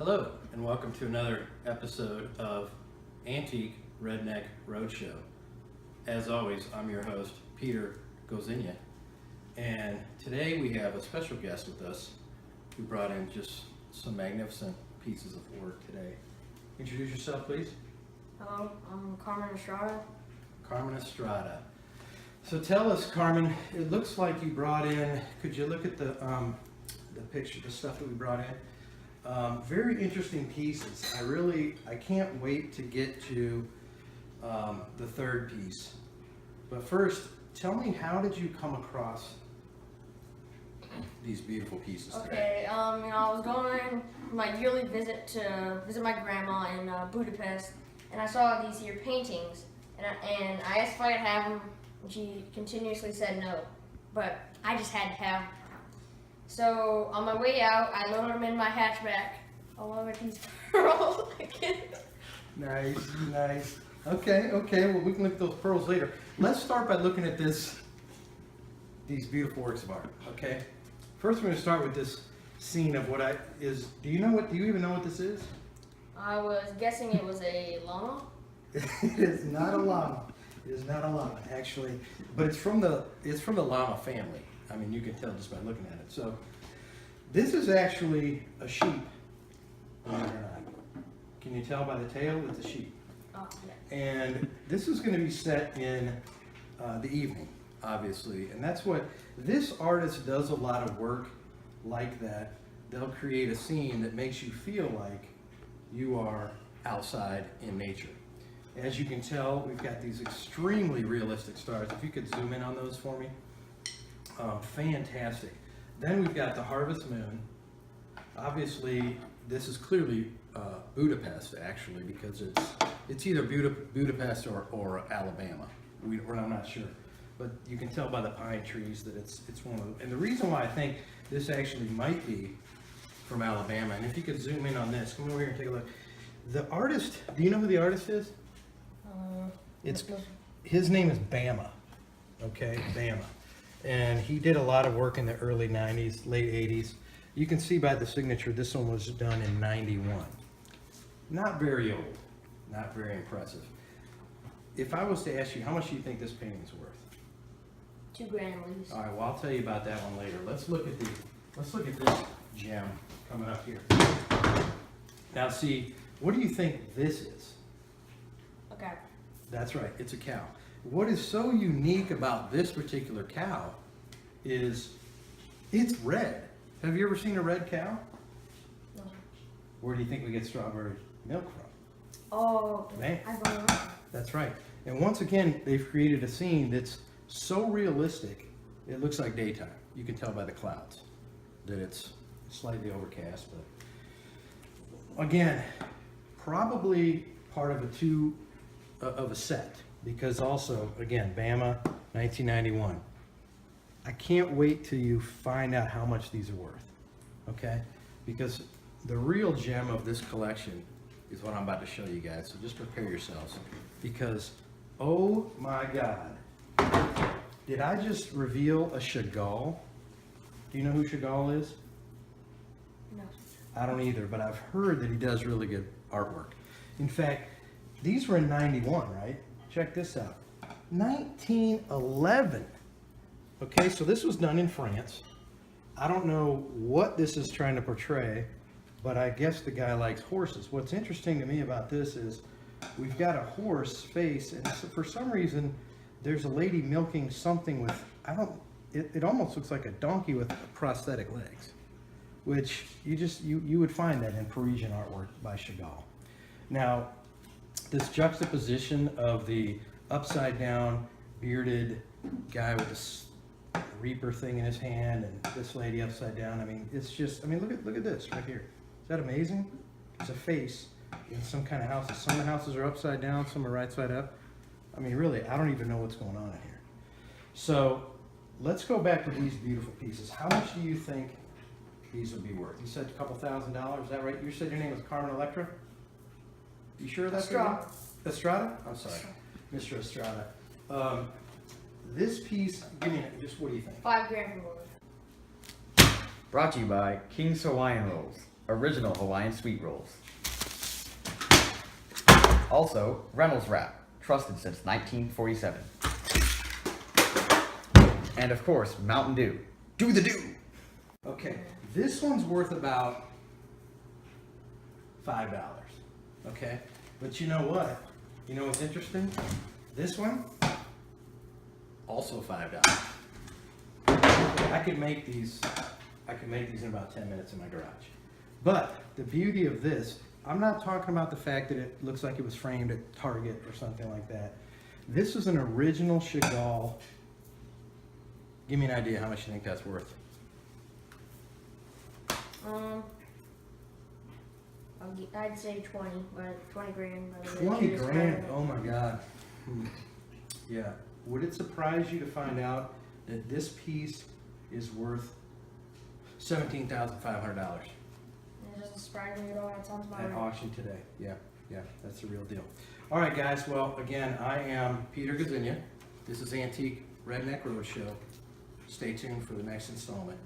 Hello, and welcome to another episode of Anteek, Redneck, Roadshow. As always, I'm your host, Peter Gozinia, and today we have a special guest with us who brought in just some magnificent pieces of work today. Introduce yourself, please. Hello, I'm Carmen Estrada. Carmen Estrada. So tell us, Carmen, it looks like you brought in, could you look at the picture, the stuff that we brought in? Very interesting pieces. I can't wait to get to the third piece. But first, tell me, how did you come across these beautiful pieces today? Okay, I was going my yearly visit to visit my grandma in Budapest, and I saw these here paintings, and I asked if I could have them, and she continuously said no, but I just had to have them. So on my way out, I loaded them in my hatchback along with these pearls. Nice. Okay, well, we can look at those pearls later. Let's start by looking at these beautiful works of art, okay? First, we're going to start with this scene of do you even know what this is? I was guessing it was a llama. It is not a llama. It is not a llama, actually, but it's from the llama family. I mean, you can tell just by looking at it. So, this is actually a sheep, believe it or not. Can you tell by the tail? It's a sheep. Oh, yeah. And this is going to be set in the evening, obviously. And that's what this artist does, a lot of work like that. They'll create a scene that makes you feel like you are outside in nature. As you can tell, we've got these extremely realistic stars. If you could zoom in on those for me. Fantastic. Then we've got the harvest moon. Obviously, this is clearly Budapest, actually, because it's either Budapest or Alabama. I'm not sure, but you can tell by the pine trees that it's one of them. And the reason why I think this actually might be from Alabama, and if you could zoom in on this, come over here and take a look. The artist, do you know who the artist is? His name is Bama. Okay, Bama. And he did a lot of work in the early 90s, late 80s. You can see by the signature, this one was done in 91. Not very old, not very impressive. If I was to ask you, how much do you think this painting is worth? $2,000 at least. All right, well, I'll tell you about that one later. Let's look at this gem coming up here. Now see, what do you think this is? Okay. That's right, it's a cow. What is so unique about this particular cow is it's red. Have you ever seen a red cow? No. Where do you think we get strawberry milk from? Oh, Man. I don't know. That's right. And once again, they've created a scene that's so realistic, it looks like daytime. You can tell by the clouds that it's slightly overcast, but again, probably part of a set. Because also, again, Bama, 1991. I can't wait till you find out how much these are worth, okay? Because the real gem of this collection is what I'm about to show you guys, so just prepare yourselves. Because, oh my God, did I just reveal a Chagall? Do you know who Chagall is? No. I don't either, but I've heard that he does really good artwork. In fact, these were in 91, right? Check this out, 1911. Okay, so this was done in France. I don't know what this is trying to portray, but I guess the guy likes horses. What's interesting to me about this is we've got a horse face, and for some reason, there's a lady milking something with, it almost looks like a donkey with prosthetic legs, which you would find that in Parisian artwork by Chagall. Now, this juxtaposition of the upside down bearded guy with this reaper thing in his hand and this lady upside down, I mean, it's just, I mean, look at this right here. Is that amazing? It's a face in some kind of houses. Some of the houses are upside down, some are right side up. I mean, really, I don't even know what's going on in here. So let's go back to these beautiful pieces. How much do you think these would be worth? You said a couple $1,000, is that right? You said your name was Carmen Electra? You sure that's Estrada. Estrada? I'm sorry, Mr. Estrada. This piece, give me just what do you think? $5,000 for one. Brought to you by King's Hawaiian Rolls. original Hawaiian sweet rolls. Also, Reynolds Wrap, trusted since 1947. And of course, Mountain Dew. Do the do! Okay, this one's worth about $5. Okay, but you know what? You know what's interesting? This one, also $5. I could make these in about 10 minutes in my garage. But the beauty of this, I'm not talking about the fact that it looks like it was framed at Target or something like that. This is an original Chagall. Give me an idea how much you think that's worth. I'd say 20, but 20 grand. 20 grand, oh my God. Yeah, would it surprise you to find out that this piece is worth $17,500 It doesn't surprise me at all. That sounds about at right. auction today? Yeah, that's the real deal. All right, guys, well, again, I am Peter Gazinia. This is Anteek Redneck Roadshow. Stay tuned for the next installment.